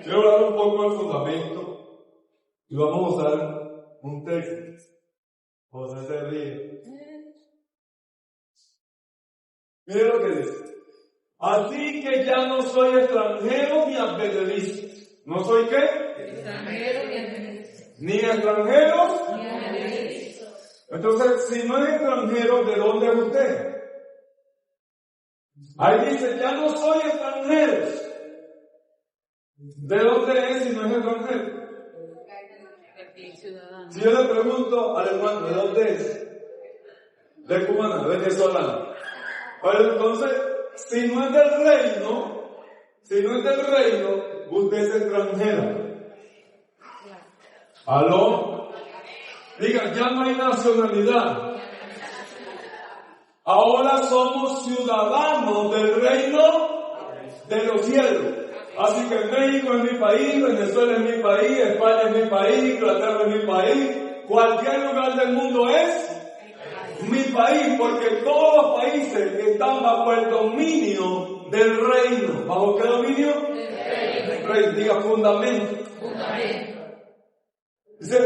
Quiero hablar un poco del fundamento y vamos a usar un texto. José se ríe. Mire lo que dice. Así que ya no soy extranjero ni advenedizo. ¿No soy qué? Extranjero ni advenedizo. Ni extranjeros Ni advenedizo. Entonces, si no es extranjero, ¿de dónde es usted? Ahí dice, ya no soy extranjero. ¿De dónde es si no es extranjero? Si yo le pregunto al hermano, ¿de dónde es? De cubana, venezolano. Pero entonces, si no es del reino, usted es extranjero. ¿Aló? Diga, ya no hay nacionalidad. Ahora somos ciudadanos del reino de los cielos. Así que México es mi país, Venezuela es mi país, España es mi país, Inglaterra es mi país. Cualquier lugar del mundo es mi país, porque todos los países están bajo el dominio del reino. ¿Bajo qué dominio? Del reino. Diga fundamento. Dice,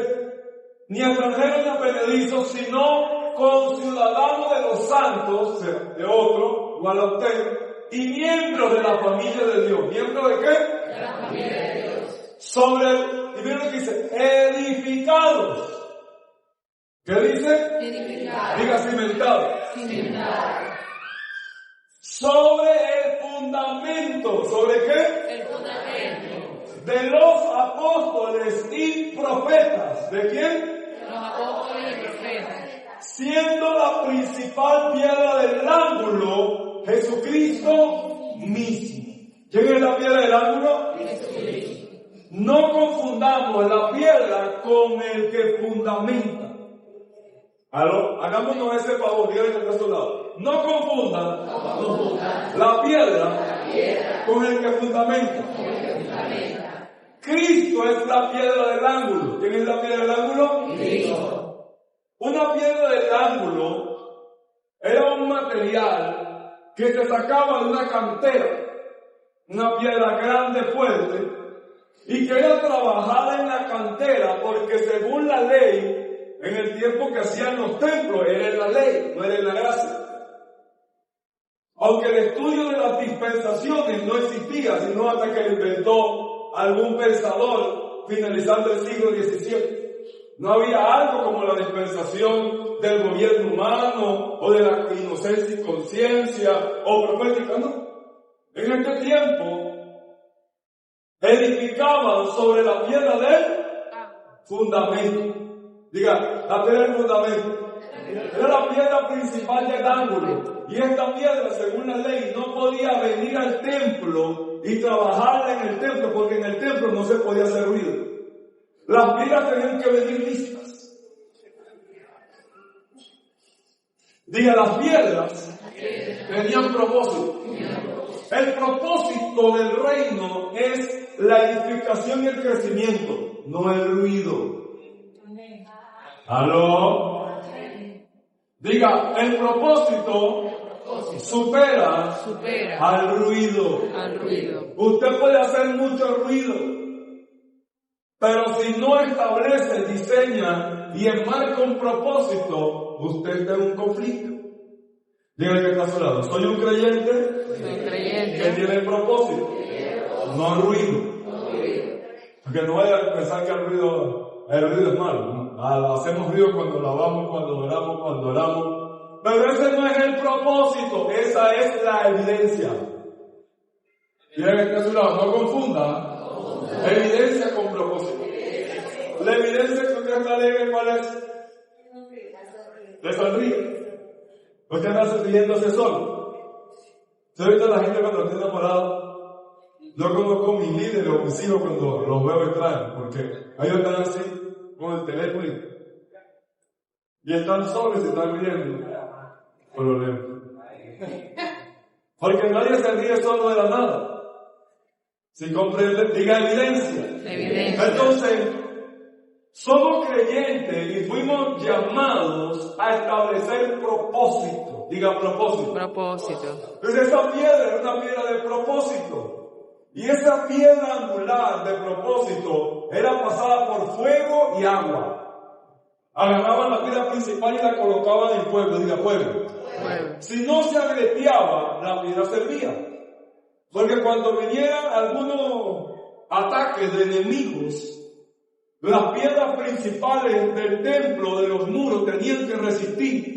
ni extranjero ni advenedizo, sino conciudadano de los santos, o sea, de otro, igual a usted, y miembros de la familia de Dios. ¿Miembros de qué? De la familia de Dios. Y miren lo que dice, edificados. ¿Qué dice? Edificados. Diga cimentados. Sobre el fundamento. ¿Sobre qué? El fundamento. De los apóstoles y profetas. ¿De quién? De los apóstoles y profetas. Siendo la principal piedra del ángulo Jesucristo mismo. ¿Quién es la piedra del ángulo? Jesucristo. No confundamos la piedra con el que fundamenta. Hagámonos ese favor, díganle que está a su lado. No confundan la piedra con el que fundamenta. Cristo es la piedra del ángulo. ¿Quién es la piedra del ángulo? Cristo. Una piedra del ángulo era un material que se sacaba de una cantera, una piedra grande, fuerte, y que era trabajada en la cantera porque según la ley, en el tiempo que hacían los templos, era en la ley, no era en la gracia. Aunque el estudio de las dispensaciones no existía, sino hasta que lo inventó algún pensador finalizando el siglo XVII. No había algo como la dispensación del gobierno humano, o de la inocencia y conciencia, o profética, no. En este tiempo, edificaban sobre la piedra del fundamento. Diga, la piedra del fundamento. Era la piedra principal del ángulo. Y esta piedra, según la ley, no podía venir al templo y trabajarla en el templo, porque en el templo no se podía hacer ruido. Las piedras tenían que venir listas. Diga, las piedras tenían propósito. El propósito del reino es la edificación y el crecimiento, no el ruido. ¿Aló? Diga, el propósito supera al ruido. Usted puede hacer mucho ruido, pero si no establece, diseña y enmarca un propósito, usted está en un conflicto. Dígale que está a su lado. Soy un creyente que tiene propósito, no ruido. Porque no vaya a pensar que el ruido es malo. Hacemos ruido cuando lavamos, cuando oramos. Pero ese no es el propósito, esa es la evidencia. Dígale que está a su lado. No confunda evidencia con propósito. La evidencia que usted está alegre, ¿cuál es? Le sonríe. Usted anda sonriéndose solo. ¿Se ha visto la gente cuando está enamorado? Yo conozco a mis líderes o mis hijos cuando los veo entrar, porque ellos están así, con el teléfono y están solos y se están riendo. Por lo lento. Porque nadie se ríe solo de la nada. Si comprende, diga evidencia. Entonces, somos creyentes y fuimos llamados a establecer propósito. Diga propósito. Propósito. Entonces esa piedra es una piedra de propósito. Y esa piedra angular de propósito era pasada por fuego y agua. Agarraban la piedra principal y la colocaban en el fuego, diga fuego. Si no se agrieteaba, la piedra servía. Porque cuando vinieran algunos ataques de enemigos, las piedras principales del templo, de los muros, tenían que resistir.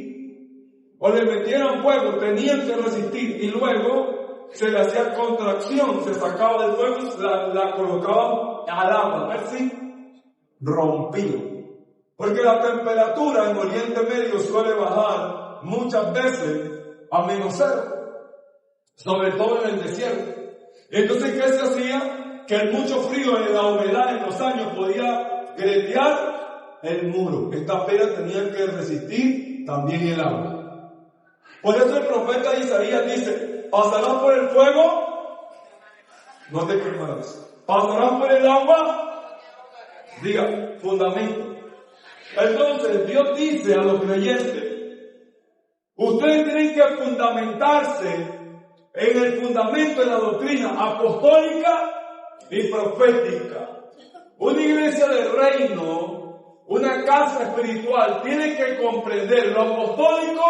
O le metieran fuego, tenían que resistir. Y luego se le hacía contracción, se sacaba del fuego, la colocaban al agua. Así rompía. Porque la temperatura en Oriente Medio suele bajar muchas veces a -0. Sobre todo en el desierto. Entonces, ¿qué se hacía? Que el mucho frío en la humedad en los años podía grietear el muro. Esta piedra tenía que resistir también el agua. Por eso el profeta Isaías dice, pasarán por el fuego, no te quemarás. Pasarán por el agua, diga, fundamento. Entonces, Dios dice a los creyentes, ustedes tienen que fundamentarse en el fundamento de la doctrina apostólica y profética. Una iglesia del reino, una casa espiritual, tiene que comprender lo apostólico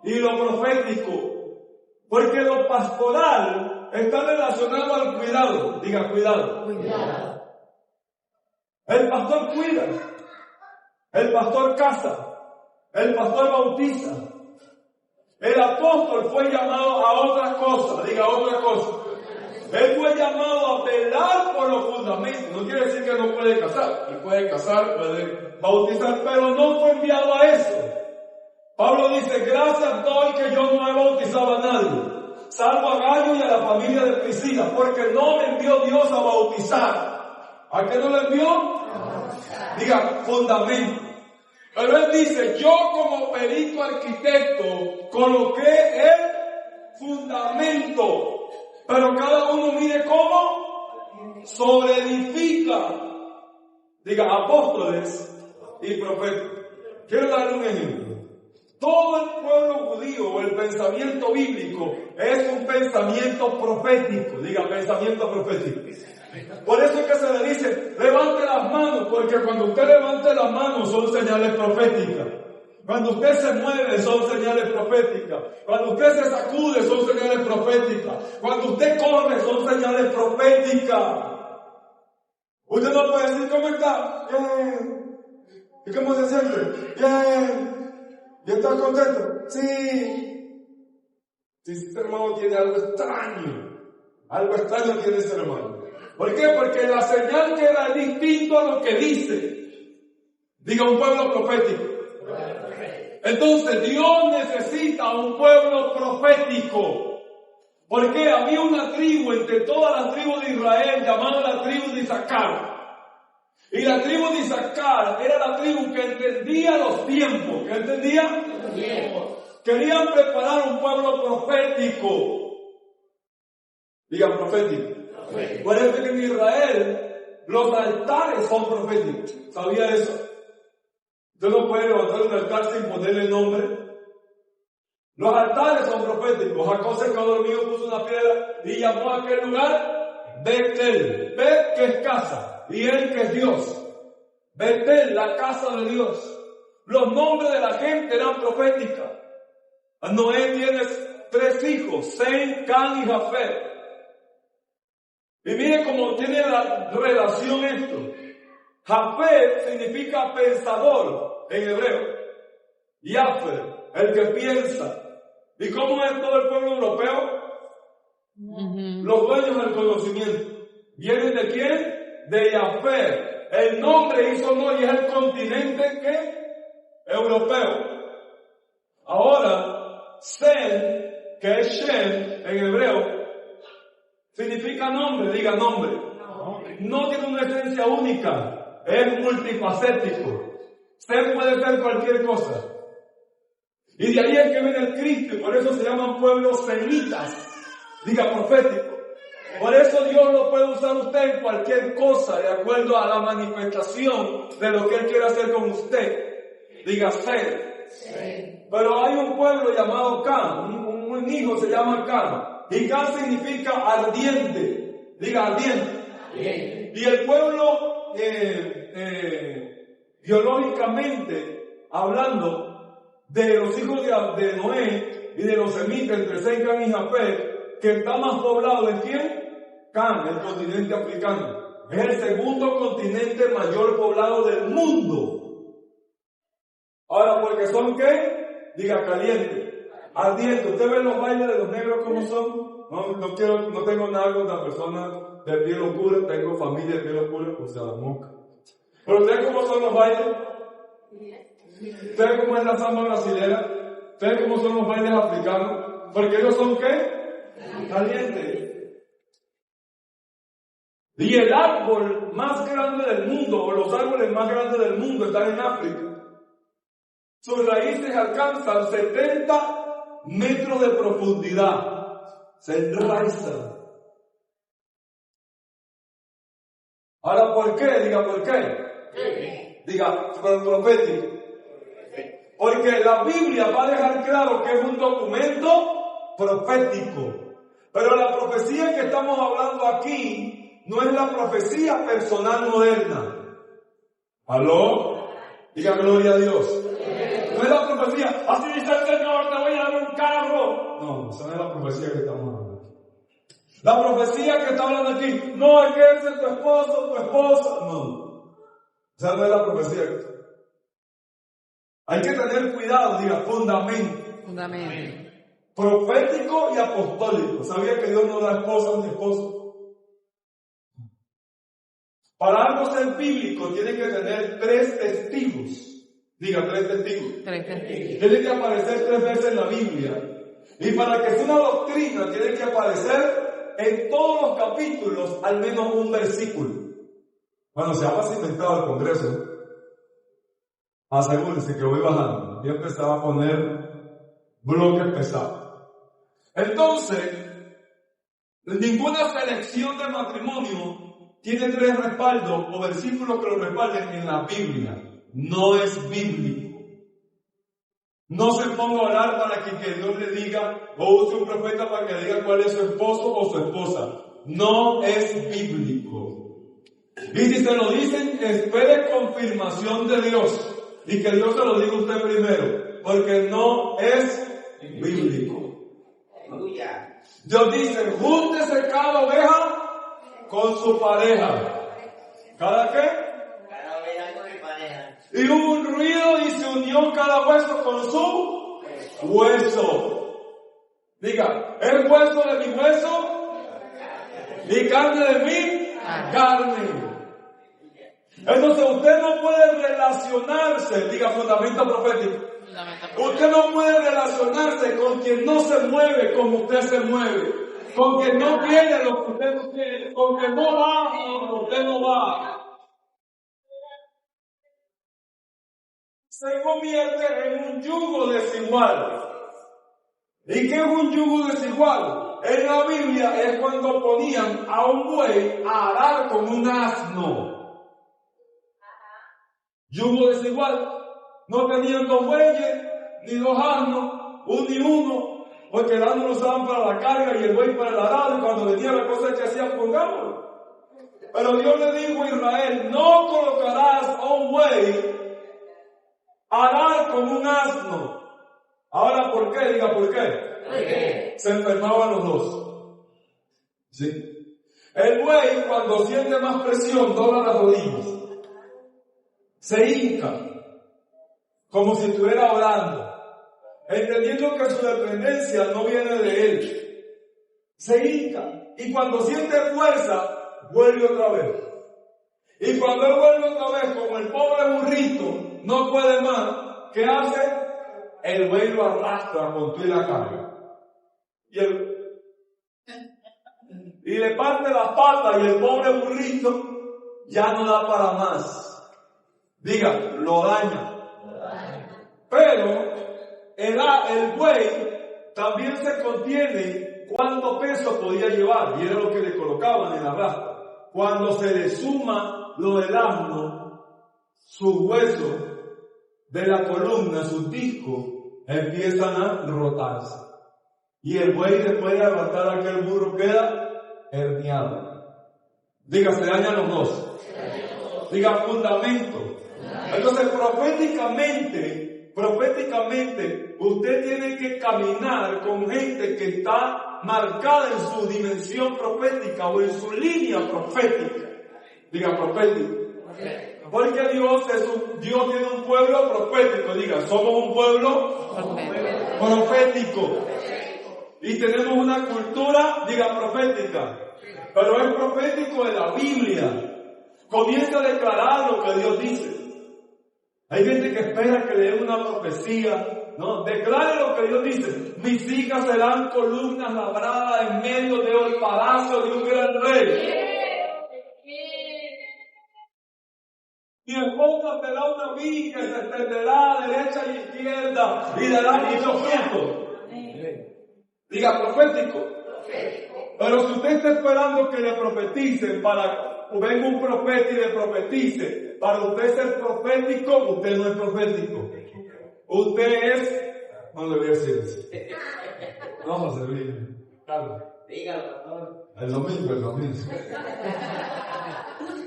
y lo profético. Porque lo pastoral está relacionado al cuidado. Diga cuidado. Cuidado. El pastor cuida. El pastor casa. El pastor bautiza. El apóstol fue llamado a otra cosa, diga otra cosa. Él fue llamado a velar por los fundamentos. No quiere decir que no puede casar. Él puede casar, puede bautizar, pero no fue enviado a eso. Pablo dice, gracias doy que yo no he bautizado a nadie, salvo a Gallo y a la familia de Priscila, porque no me envió Dios a bautizar. ¿A qué no le envió? Diga, fundamento. Pero él dice, yo como perito arquitecto coloqué el fundamento, pero cada uno mire cómo sobreedifica. Diga, apóstoles y profetas. Quiero darle un ejemplo. Todo el pueblo judío o el pensamiento bíblico es un pensamiento profético. Diga, pensamiento profético. Por eso es que se le dice, levante las manos, porque cuando usted levante las manos son señales proféticas. Cuando usted se mueve son señales proféticas. Cuando usted se sacude son señales proféticas. Cuando usted corre son señales proféticas. Usted no puede decir, ¿cómo está? Bien. ¿Y cómo se siente? Bien. ¿Y está contento? Sí. Si este hermano tiene algo extraño. Algo extraño tiene ese hermano. ¿Por qué? Porque la señal queda distinto a lo que dice. Diga un pueblo profético. Entonces Dios necesita un pueblo profético. Porque había una tribu entre todas las tribus de Israel llamada la tribu de Isaacar. Y la tribu de Isaacar era la tribu que entendía los tiempos. ¿Qué entendía? Los tiempos. Querían preparar un pueblo profético. Diga profético. Por eso que en Israel los altares son proféticos. ¿Sabía eso? Usted no puede levantar un altar sin ponerle nombre. Los altares son proféticos. Jacob se quedó dormido, puso una piedra y llamó a aquel lugar Betel. Bet, que es casa, y él, que es Dios. Betel, la casa de Dios. Los nombres de la gente eran proféticos. Noé tiene 3 hijos, Sem, Can y Jafet. Y mire cómo tiene la relación esto. Jafet significa pensador en hebreo. Jafet, el que piensa. ¿Y cómo es todo el pueblo europeo? Los dueños del conocimiento. ¿Vienen de quién? De Jafet. El nombre hizo honor y es el continente ¿qué? Europeo. Ahora, Sem, que es Shem en hebreo, significa nombre, diga nombre. No tiene una esencia única, es multifacético. Ser puede ser cualquier cosa. Y de ahí es que viene el Cristo, y por eso se llaman pueblos semitas. Diga profético. Por eso Dios lo puede usar usted en cualquier cosa, de acuerdo a la manifestación de lo que Él quiere hacer con usted. Diga ser. Pero hay un pueblo llamado Can, un hijo se llama Can. Y Can significa ardiente. Diga, ardiente. Y el pueblo, biológicamente hablando, de los hijos de Noé y de los semitas entre Sem, Cam y Jafet, que está más poblado de quién? Cam, el continente africano. Es el segundo continente mayor poblado del mundo. Ahora, ¿porque son qué? Diga, caliente, ardiente. ¿Usted ve los bailes de los negros cómo son? No tengo nada con la persona de piel oscura, tengo familia de piel oscura, o sea, la moca. Pero ¿ustedes cómo son los bailes? ¿Ustedes cómo es la samba brasilera? ¿Ustedes cómo son los bailes africanos? Porque ellos son ¿qué? Calientes. Y el árbol más grande del mundo, o los árboles más grandes del mundo, están en África. Sus raíces alcanzan 70 metros de profundidad. Se enraizan. Ahora, ¿por qué? Diga, ¿por qué? Diga, profético. Porque la Biblia va a dejar claro que es un documento profético. Pero la profecía que estamos hablando aquí no es la profecía personal moderna. ¿Aló? Diga, gloria a Dios. No es la profecía, así dice el Señor, te voy a dar un carro. No, esa no es la profecía que estamos hablando. La profecía que está hablando aquí, no es que ese es tu esposo, tu esposa. No, esa no es la profecía. Hay que tener cuidado, diga, fundamento. Profético y apostólico. ¿Sabía que Dios no da esposa ni esposo? Para algo ser bíblico tiene que tener 3 testigos. Diga, 3 testigos. 3 testigos. Tiene que aparecer 3 veces en la Biblia. Y para que sea una doctrina tiene que aparecer en todos los capítulos al menos un versículo. Bueno, se ha cimentado el Congreso. Asegúrense que voy bajando. Yo empezaba a poner bloques pesados. Entonces, ninguna selección de matrimonio tiene 3 respaldos o versículos que lo respalden en la Biblia. No es bíblico. No se ponga a orar para que Dios le diga, o use un profeta para que diga cuál es su esposo o su esposa. No es bíblico. Y si se lo dicen, espere confirmación de Dios. Y que Dios se lo diga a usted primero. Porque no es bíblico. Dios dice, júntese cada oveja con su pareja. ¿Cada qué? Cada oveja con su pareja. Y hubo un ruido y se unió cada hueso con su hueso. Diga, ¿es hueso de mi hueso? ¿Y carne de mi carne? Entonces usted no puede relacionarse, diga, fundamento profético. Usted no puede relacionarse con quien no se mueve como usted se mueve, con quien no tiene lo que usted no tiene, con quien no va donde usted no va. Se convierte en un yugo desigual. ¿Y qué es un yugo desigual? En la Biblia es cuando ponían a un buey a arar con un asno. Yugo desigual. No tenían 2 bueyes, ni 2 asnos, ni uno, porque el asno lo usaban para la carga y el buey para el arado, y cuando venía la cosa que hacían, pongámoslo. Pero Dios le dijo a Israel, no colocarás a un buey a arar con un asno. Ahora, ¿por qué? Diga, ¿por qué? Se enfermaban los 2. ¿Sí? El buey, cuando siente más presión, dobla las rodillas. Se hinca. Como si estuviera orando, entendiendo que su dependencia no viene de él. Se hinca, y cuando siente fuerza, vuelve otra vez. Y cuando él vuelve otra vez, como el pobre burrito no puede más, ¿qué hace? El buey lo arrastra con toda la carga. Y le parte las patas, y el pobre burrito ya no da para más. Diga, lo daña. Pero el buey también se contiene cuánto peso podía llevar, y era lo que le colocaban en la rastra. Cuando se le suma lo del asno, sus huesos de la columna, sus discos, empiezan a rotarse. Y el buey, después de arrastrar a aquel burro, queda herniado. Diga, se dañan los dos. Diga, fundamento. Entonces, proféticamente, usted tiene que caminar con gente que está marcada en su dimensión profética o en su línea profética. Diga, profético. Porque Dios tiene un pueblo profético. Diga, somos un pueblo profético. Y tenemos una cultura, diga, profética. Pero es profético de la Biblia. Comienza a declarar lo que Dios dice. Hay gente que espera que le dé una profecía. No, declare lo que Dios dice. Mis hijas serán columnas labradas en medio del palacio de un gran rey. Mi esposa será una viña que se extenderá a derecha y izquierda y dará muchos frutos. Diga, profético. Pero si usted está esperando que le profeticen o venga un profeta y le profetice, para usted ser profético, usted no es profético. Usted es... No le voy a decir eso. Vamos a servir. Carlos. Dígalo, por favor. El domingo.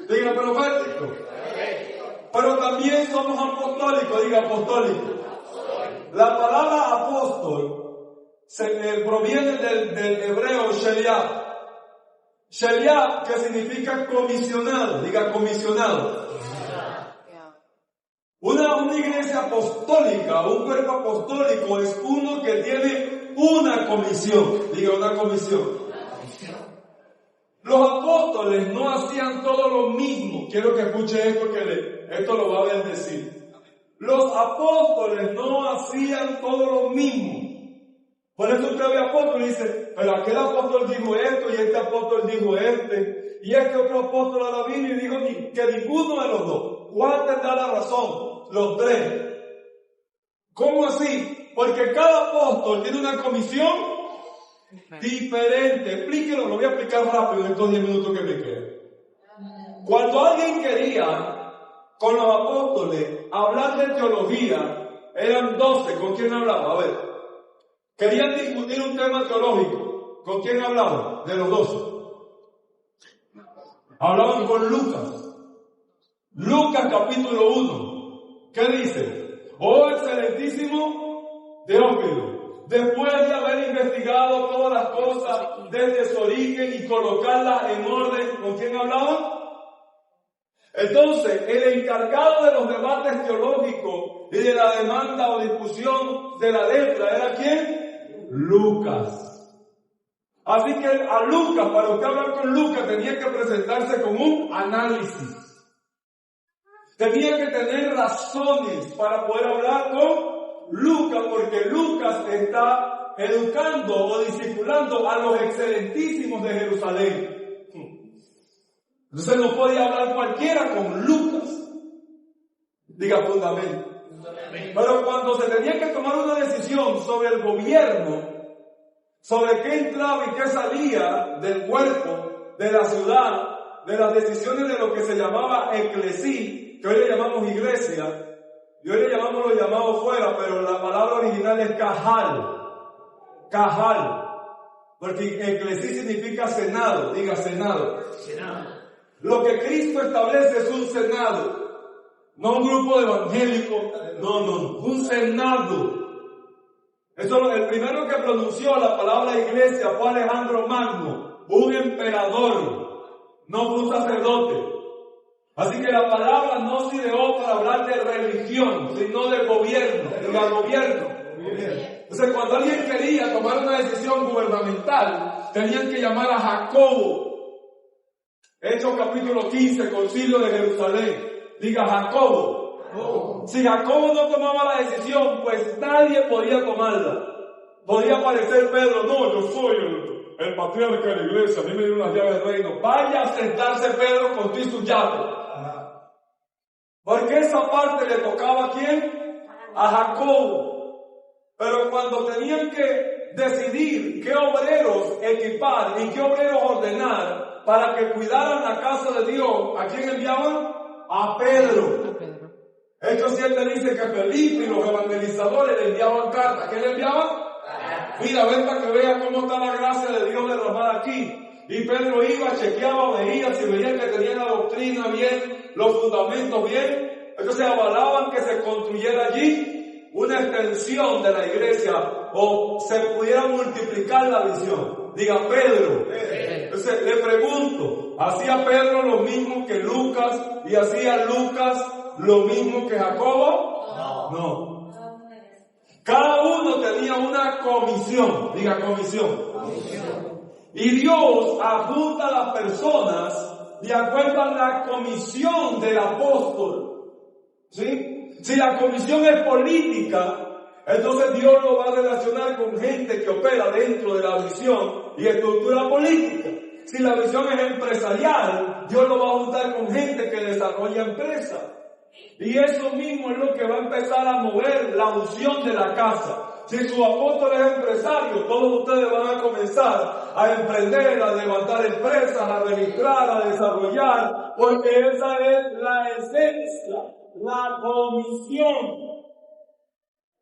Diga, profético. Pero también somos apostólicos. Diga, apostólico. La palabra apóstol proviene del hebreo Sheliach. Sheliach, que significa comisionado. Diga, comisionado. Una iglesia apostólica, un cuerpo apostólico es uno que tiene una comisión. Diga, una comisión. Los apóstoles no hacían todo lo mismo. Quiero que escuche esto, esto lo va a bendecir. Los apóstoles no hacían todo lo mismo. Por eso usted ve apóstol y dice, pero aquel apóstol dijo esto y este apóstol dijo y este otro apóstol a la Biblia y dijo que ninguno de los dos. ¿Cuál tendrá la razón? Los tres. ¿Cómo así? Porque cada apóstol tiene una comisión diferente. Explíquelo, lo voy a explicar rápido en estos 10 minutos que me quedan. Cuando alguien quería con los apóstoles hablar de teología, eran 12. ¿Con quién hablaba? A ver. Querían discutir un tema teológico. ¿Con quién hablaban? De los 12. Hablaban con Lucas. Lucas capítulo 1. ¿Qué dice? Oh excelentísimo Teófilo, después de haber investigado todas las cosas desde su origen y colocarlas en orden, ¿con quién hablaban? Entonces, el encargado de los debates teológicos y de la demanda o discusión de la letra, ¿era quién? Lucas. Así que a Lucas, para usted hablar con Lucas, tenía que presentarse con un análisis. Tenía que tener razones para poder hablar con Lucas, porque Lucas está educando o discipulando a los excelentísimos de Jerusalén. Entonces no podía hablar cualquiera con Lucas. Diga fundamento. Pero cuando se tenía que tomar una decisión sobre el gobierno, sobre qué entraba y qué salía del cuerpo, de la ciudad, de las decisiones de lo que se llamaba eclesía, que hoy le llamamos iglesia, y hoy le llamamos lo llamado fuera, pero la palabra original es cajal. Cajal. Porque eclesía significa senado. Diga senado. Lo que Cristo establece es un senado. No un grupo de evangélicos. No. Un senado. Eso, el primero que pronunció la palabra iglesia fue Alejandro Magno. Un emperador. No un sacerdote. Así que la palabra no se ideó para hablar de religión, sino de gobierno, del gobierno. Entonces, cuando alguien quería tomar una decisión gubernamental, tenían que llamar a Jacobo. Hechos capítulo 15, concilio de Jerusalén. Diga Jacobo. Si Jacobo no tomaba la decisión, pues nadie podía tomarla. Podía aparecer Pedro, no, yo soy el patriarca de la iglesia, a mí me dieron las llaves del reino. Vaya a sentarse Pedro con ti sus llaves. Porque esa parte le tocaba ¿a quién? A Jacobo. Pero cuando tenían que decidir qué obreros equipar y qué obreros ordenar para que cuidaran la casa de Dios, ¿a quién enviaban? A Pedro. Hechos 7 dice que Felipe y los evangelizadores le enviaban cartas. ¿Qué le enviaban? Mira, ven para que vea cómo está la gracia de Dios derramada aquí. Y Pedro iba, chequeaba, veía, si veían que tenían la doctrina bien, los fundamentos bien. Entonces avalaban que se construyera allí una extensión de la iglesia o se pudiera multiplicar la visión. Diga Pedro. Entonces le pregunto, ¿hacía Pedro lo mismo que Lucas y hacía Lucas lo mismo que Jacobo? No. Cada uno tenía una comisión. Diga comisión. Y Dios adjunta a las personas de acuerdo a la comisión del apóstol. ¿Sí? Si la comisión es política, entonces Dios lo va a relacionar con gente que opera dentro de la visión y estructura política. Si la visión es empresarial, Dios lo va a juntar con gente que desarrolla empresas. Y eso mismo es lo que va a empezar a mover la unción de la casa. Si su apóstol es empresario, todos ustedes van a comenzar a emprender, a levantar empresas, a registrar, a desarrollar, porque esa es la esencia, la comisión.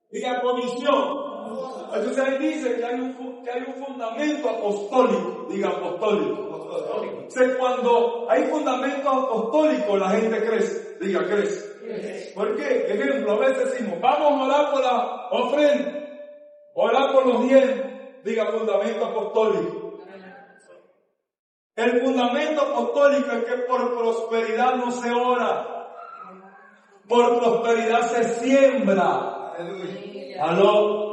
Diga comisión. Entonces ahí dice que hay un fundamento apostólico. Diga apostólico. Entonces cuando hay fundamento apostólico, la gente crece. Diga crece. ¿Por qué? Ejemplo, a veces decimos, vamos a orar por la ofrenda, orar por los diezmos. Diga fundamento apostólico. El fundamento apostólico es que por prosperidad no se ora, por prosperidad se siembra. Aló.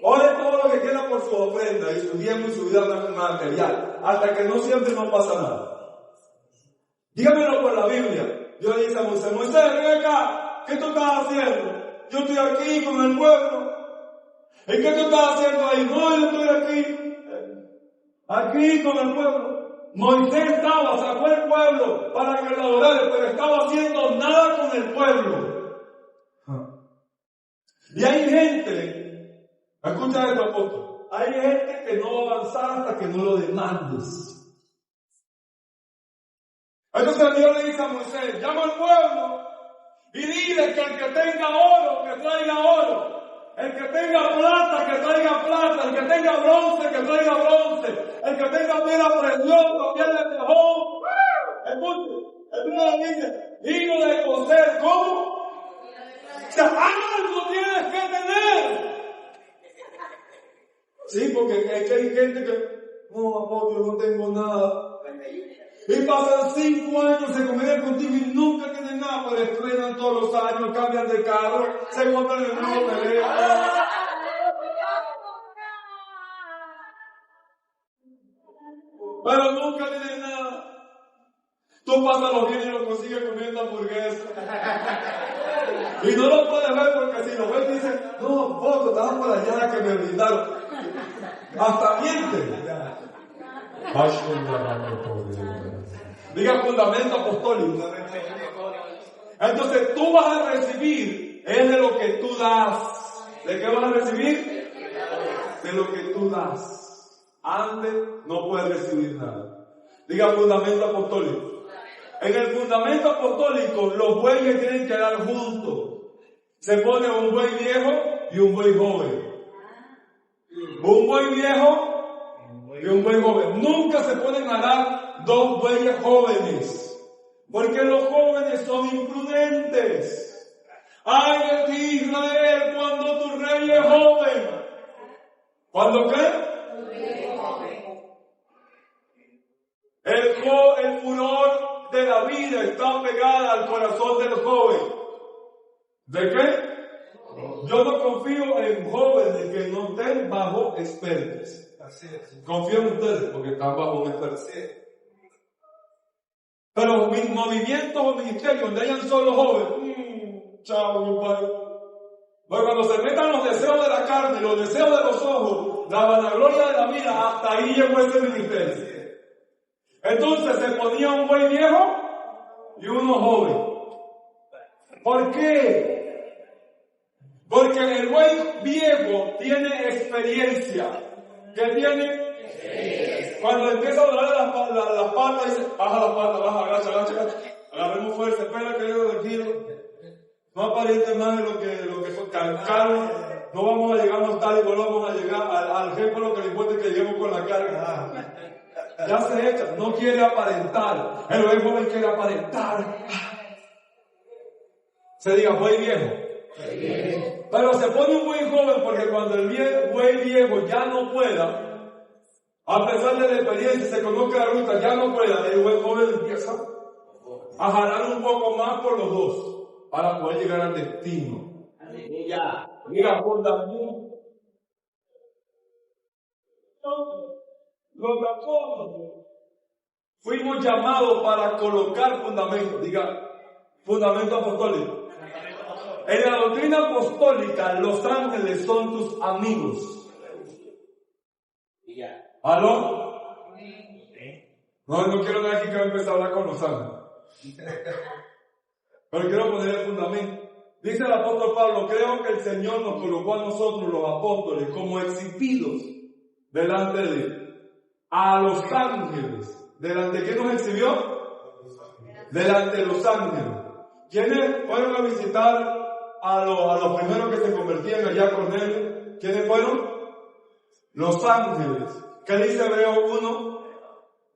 Ore todo lo que quiera por su ofrenda y su diezmo y su vida material. Hasta que no siempre no pasa nada. Dígamelo por la Biblia. Dios le dice a Moisés, Moisés, ven acá. ¿Qué tú estás haciendo? Yo estoy aquí con el pueblo. ¿Y qué tú estás haciendo ahí? No, yo estoy aquí. Aquí con el pueblo. Moisés sacó el pueblo para que lo adorara, pero estaba haciendo nada con el pueblo. Y hay gente, escucha esto, apóstol, hay gente que no va a avanzar hasta que no lo demandes. Entonces Dios le dice a Moisés, llama al pueblo y dile que el que tenga oro, que traiga oro. El que tenga plata, que traiga plata. El que tenga bronce, que traiga bronce. El que tenga piedra preciosa, piedra de tejón. Escuche, entonces le dice, hijo de José, ¿cómo? O sea, algo tienes que tener. Sí, porque es que hay gente que, no, amor, yo no tengo nada. Y pasan 5 años, se conviven contigo y nunca tienen nada, pero estrenan todos los años, cambian de carro, se compran el nuevo teléfono. Pero nunca tienen nada. Tú pasas los bienes y los consigues comiendo hamburguesas. Y no lo puedes ver porque si lo ves dices, no, poco, estaban por allá que me brindaron. Hasta miente. Diga fundamento apostólico. Entonces tú vas a recibir, es de lo que tú das. ¿De qué vas a recibir? De lo que tú das. Antes no puedes recibir nada. Diga fundamento apostólico. En el fundamento apostólico, los bueyes tienen que dar juntos. Se pone un buey viejo y un buey joven. Un buey viejo y un buey joven. Nunca se pueden arar 2 bueyes jóvenes. Porque los jóvenes son imprudentes. ¡Ay de ti, Israel, cuando tu rey es joven! ¿Cuándo qué? El furor de la vida está pegada al corazón del joven. ¿De qué? Yo no confío en jóvenes que no estén bajo expertos. Confío en ustedes porque están bajo un experto. Pero mis movimientos o ministerios donde hayan solo jóvenes, chao, mi padre. Pero cuando se metan los deseos de la carne, los deseos de los ojos, la vanagloria de la vida, hasta ahí llegó ese ministerio. Entonces se ponía un buey viejo y uno joven. ¿Por qué? Porque el buey viejo tiene experiencia. ¿Qué tiene? Cuando empieza a doler las patas, dice, baja la pata, baja, agacha. Agarremos fuerza, espera que yo tranquilo. No aparente más de lo que son cargaron. No vamos a llegar más tarde, no vamos a llegar al jefe, lo que le importa es que lleguemos con la carga. ya se echa, no quiere aparentar. El buen joven quiere aparentar. Se diga, buey viejo. Pero se pone un buen joven porque cuando el buey viejo ya no pueda, a pesar de la experiencia, se conozca la ruta, ya no pueda, el buen joven empieza a jalar un poco más por los dos para poder llegar al destino. Mira, fundamento. Los apóstoles fuimos llamados para colocar fundamento, diga, fundamento apostólico. En la doctrina apostólica, los ángeles son tus amigos. ¿Aló? No quiero ver aquí que va a empezar a hablar con los ángeles. Pero quiero poner el fundamento. Dice el apóstol Pablo, creo que el Señor nos colocó a nosotros, los apóstoles, como exhibidos delante de Él. A los ángeles. ¿Delante de quién nos exhibió? Delante de los ángeles. ¿Quiénes fueron a visitar a los primeros que se convertían allá con Él? ¿Quiénes fueron? Los ángeles. ¿Qué dice Hebreo 1?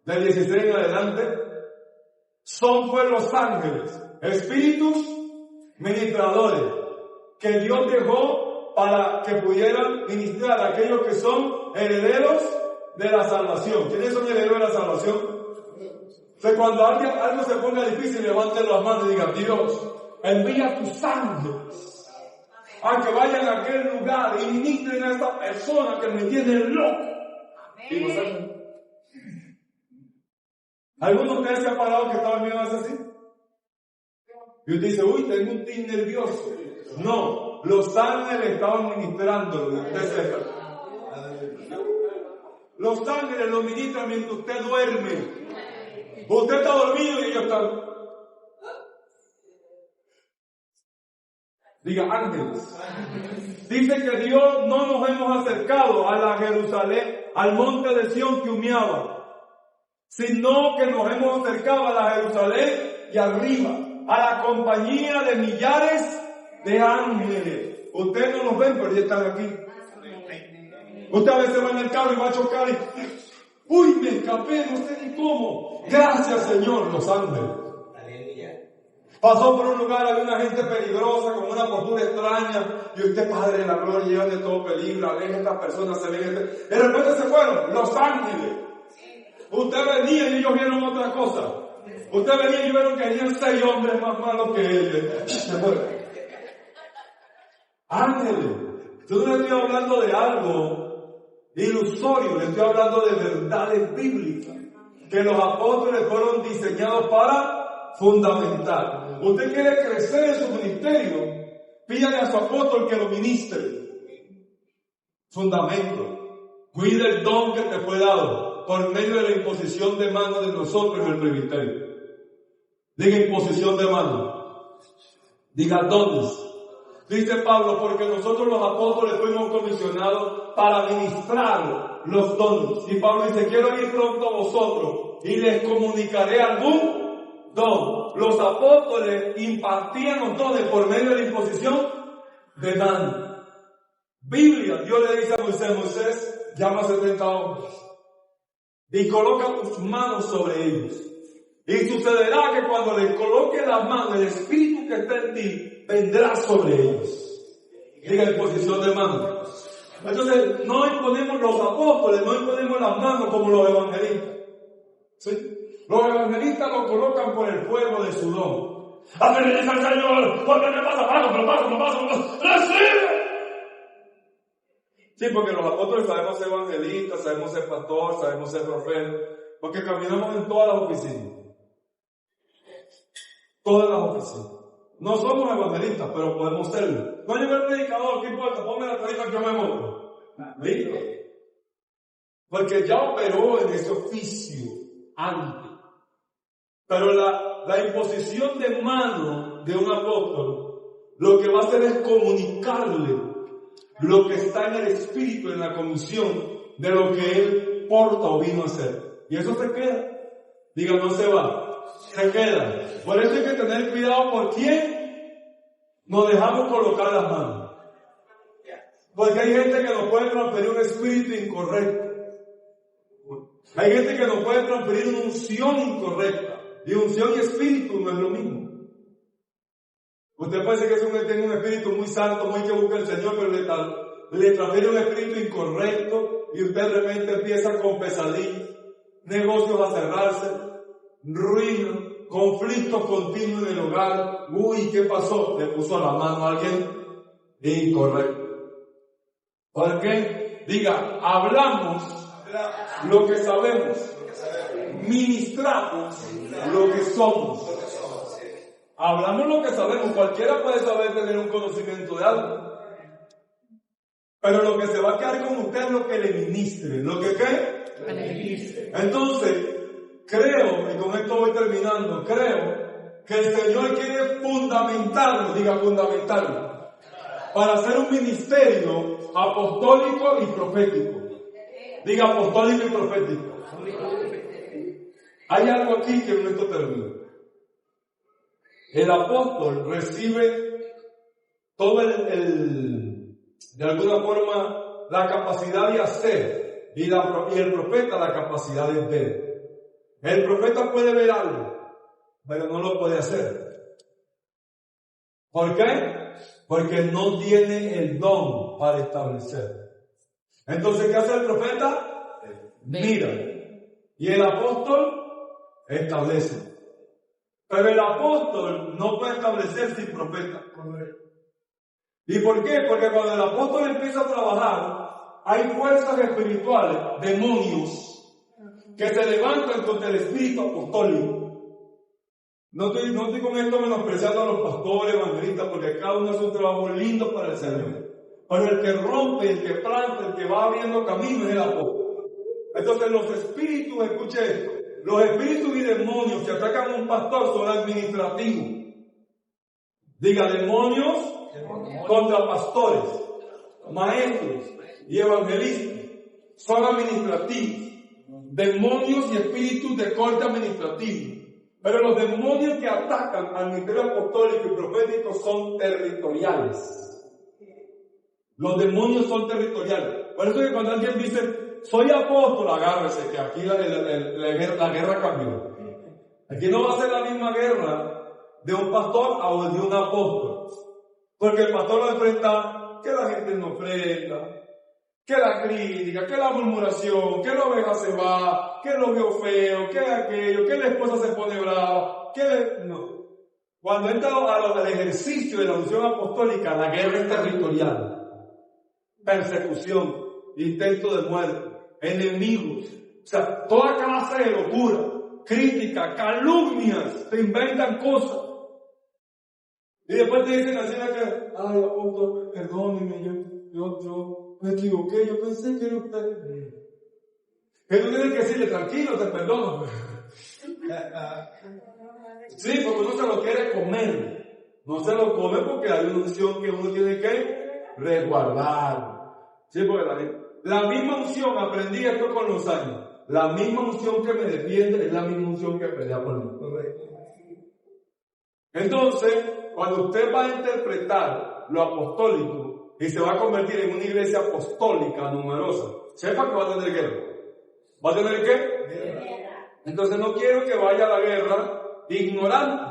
Del 16 en adelante. Son pues los ángeles, espíritus ministradores, que Dios dejó para que pudieran ministrar a aquellos que son herederos de la salvación. ¿Quiénes son herederos de la salvación? O sea, cuando algo se ponga difícil, levanten las manos y digan, Dios, envía tus ángeles a que vayan a aquel lugar y ministren a esta persona que me tiene loco. Amén. ¿Alguno de ustedes se ha parado que estaba viendo así? Y usted dice, uy, tengo un tic nervioso. No, los ángeles estaban ministrando, usted sepa. Los ángeles lo ministran mientras usted duerme. Usted está dormido y ellos están. Diga, ángeles. Dice que Dios no nos hemos acercado a la Jerusalén, al monte de Sión que humeaba, sino que nos hemos acercado a la Jerusalén y arriba, a la compañía de millares de ángeles. Ustedes no los ven, pero ya están aquí. Usted a veces va en el carro y va a chocar y, uy, me escapé, no sé ni cómo. Gracias, Señor, los ángeles. Pasó por un lugar, había una gente peligrosa, con una postura extraña, y usted, Padre de la gloria, lleva de todo peligro, aleja a estas personas, se ven. De repente se fueron, los ángeles. Usted venía y ellos vieron otra cosa. Usted venía y ellos vieron que habían 6 hombres más malos que ellos. Ángeles. Yo no le estoy hablando de algo ilusorio, le estoy hablando de verdades bíblicas, que los apóstoles fueron diseñados para fundamentar. Usted quiere crecer en su ministerio, pídale a su apóstol que lo ministre. Fundamento. Cuida el don que te fue dado por medio de la imposición de manos de nosotros en el presbiterio. Diga imposición de manos. Diga dones. Dice Pablo, porque nosotros los apóstoles fuimos comisionados para ministrar los dones. Y Pablo dice, quiero ir pronto a vosotros y les comunicaré algún don. Los apóstoles impartían los dones por medio de la imposición de manos. Biblia, Dios le dice a Moisés, llama a 70 hombres y coloca tus manos sobre ellos. Y sucederá que cuando les coloque las manos, el Espíritu que está en ti vendrá sobre ellos. Diga imposición de manos. Entonces, no imponemos los apóstoles, no imponemos las manos como los evangelistas. ¿Sí? Los evangelistas lo colocan por el fuego de su don. A ver, le dice al Señor, porque me pasa, ¡recibe! Sí, porque los apóstoles sabemos ser evangelistas, sabemos ser pastor, sabemos ser profeta, porque caminamos en todas las oficinas. Todas las oficinas. No somos evangelistas, pero podemos serlo. No llevo el predicador, ¿qué importa? Ponme la tarifa que yo me monto. ¿Listo? Porque ya operó en ese oficio antes. Pero la imposición de mano de un apóstol, lo que va a hacer es comunicarle lo que está en el espíritu, en la comisión de lo que él porta o vino a hacer. Y eso se queda. Diga, no se va. Se queda. Por eso hay que tener cuidado por quién nos dejamos colocar las manos. Porque hay gente que nos puede transferir un espíritu incorrecto. Hay gente que no puede transferir una unción incorrecta. Y unción y espíritu no es lo mismo. Usted parece que tiene un espíritu muy santo, muy que busca al Señor, pero le transfiere un espíritu incorrecto y usted de repente empieza con pesadillas, negocios a cerrarse, ruina, conflictos continuos en el hogar. Uy, ¿qué pasó? Le puso la mano a alguien incorrecto. ¿Por qué? Diga, hablamos lo que sabemos, ministramos lo que somos. Hablamos lo que sabemos. Cualquiera puede saber tener un conocimiento de algo. Pero lo que se va a quedar con usted es lo que le ministre. ¿Lo que qué? Entonces, creo, y con esto voy terminando, creo que el Señor quiere fundamentarlo, diga fundamentarlo, para hacer un ministerio apostólico y profético. Diga apostólico y profético. Hay algo aquí que con esto termino. El apóstol recibe todo de alguna forma, la capacidad de hacer, y el profeta la capacidad de ver. El profeta puede ver algo, pero no lo puede hacer. ¿Por qué? Porque no tiene el don para establecer. Entonces, ¿qué hace el profeta? Mira. Y el apóstol establece. Pero el apóstol no puede establecer sin profeta. ¿Y por qué? Porque cuando el apóstol empieza a trabajar, hay fuerzas espirituales, demonios, que se levantan contra el espíritu apostólico. No estoy con esto menospreciando a los pastores, evangelistas, porque cada uno hace un trabajo lindo para el Señor. Pero el que rompe, el que planta, el que va abriendo camino es el apóstol. Entonces los espíritus, escuche esto, los espíritus y demonios que atacan a un pastor son administrativos. Diga, demonios contra pastores, maestros y evangelistas son administrativos. Demonios y espíritus de corte administrativo. Pero los demonios que atacan al ministerio apostólico y profético son territoriales. Los demonios son territoriales. Por eso que cuando alguien dice, soy apóstol, agárrese, que aquí la guerra cambió. Aquí no va a ser la misma guerra de un pastor o de un apóstol. Porque el pastor va a enfrentar que la gente no ofrenda, que la crítica, que la murmuración, que la oveja se va, que lo vio feo, que aquello, que la esposa se pone brava, no. Cuando entra al ejercicio de la unción apostólica, la guerra es territorial. Persecución, intento de muerte, enemigos, o sea, toda clase de locura, crítica, calumnias, te inventan cosas. Y después te dicen así que, ay, apóstol, perdóneme, yo me equivoqué, yo pensé que era usted. Que tú tienes que decirle, tranquilo, te perdono. Sí, porque uno se lo quiere comer. No se lo come porque hay una unción que uno tiene que resguardar. Sí, porque la misma unción, aprendí esto con los años. La misma unción que me defiende es la misma unción que pelea por mí. Entonces, cuando usted va a interpretar lo apostólico y se va a convertir en una iglesia apostólica numerosa, sepa que va a tener guerra. ¿Va a tener qué? Guerra. Entonces no quiero que vaya a la guerra ignorante.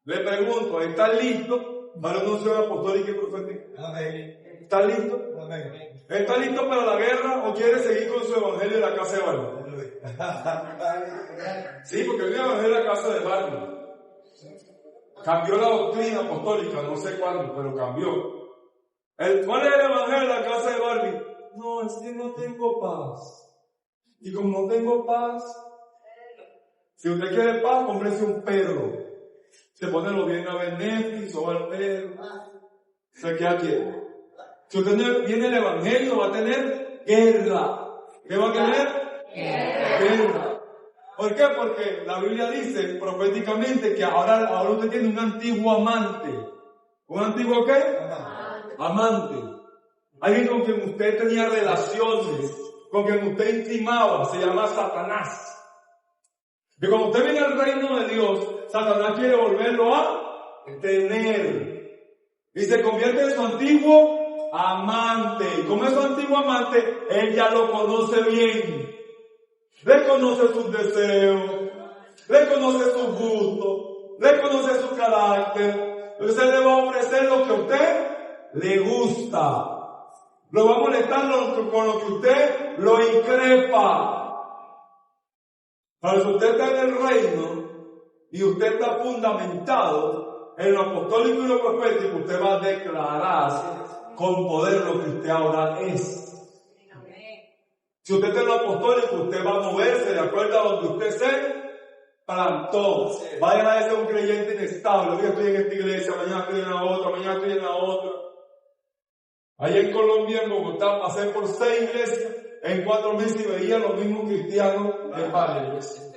Le pregunto, ¿está listo para una unción apostólica y profética? Amén. ¿Está listo? Amén. ¿Está listo para la guerra o quiere seguir con su evangelio en la casa de Barney? Sí, porque el evangelio en la casa de Barney. Cambió la doctrina apostólica, no sé cuándo, pero cambió. ¿Cuál es el evangelio en la casa de Barbie? No, es que no tengo paz. Y como no tengo paz, si usted quiere paz, cómprese un perro. Se pone los bienes a ver Netflix o al perro. Se queda quieto. Si usted viene el evangelio, va a tener guerra. ¿Qué va a tener? Guerra. ¿Por qué? Porque la Biblia dice proféticamente que ahora usted tiene un antiguo amante. ¿Un antiguo qué? Amante. Alguien con quien usted tenía relaciones, con quien usted intimaba, se llama Satanás. Y cuando usted viene al reino de Dios, Satanás quiere volverlo a tener. Y se convierte en su antiguo amante. Y como es su antiguo amante, él ya lo conoce bien. le conoce sus deseos, le conoce sus gustos, le conoce su carácter. Usted le va a ofrecer lo que a usted le gusta. Lo va a molestar con lo que usted lo increpa. Pero si usted está en el reino y usted está fundamentado en lo apostólico y lo profético, usted va a declarar con poder lo que usted ahora es. Si usted está en lo apostólico, usted va a moverse de acuerdo a donde usted se plantó. Va a dejar de ser un creyente inestable. Hoy estoy en esta iglesia, mañana estoy en la otra, mañana estoy en la otra. Allá en Colombia, en Bogotá, pasé por 6 iglesias en 4 meses y veía los mismos cristianos en varias iglesias.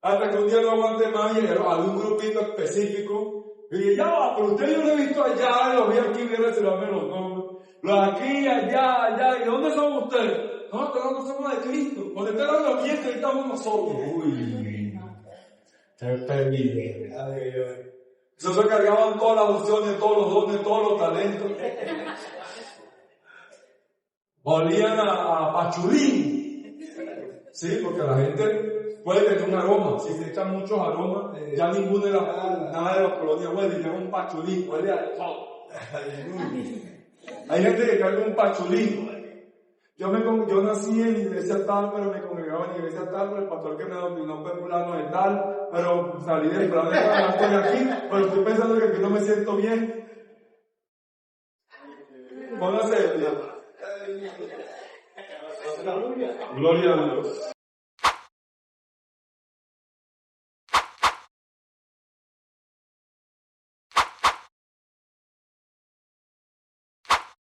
Hasta que un día no aguanté más y a un grupito específico. Y dije, ya va, pero usted yo lo he visto allá, los vi aquí, viene se lo ven los nombres. Los aquí, allá, ¿y dónde son ustedes? Nosotros somos de Cristo. Cuando usted habla bien, que estamos nosotros. Uy, qué peligro. Eso se cargaban todas las unciones, todos los dones, todos los talentos. Olían a pachulín. Sí, porque la gente puede tener un aroma. Si se echan muchos aromas, ya ninguno de nada de las colonias huele, y un pachulín, huele a todo. Hay gente que carga un pachulín. Yo nací en iglesia tal, pero me congregaba en iglesia tal, pero el pastor que me dominó fue fulano de tal, pero salí del planeta, estoy aquí, pero estoy pensando que aquí no me siento bien. Póngase. Gloria a Dios.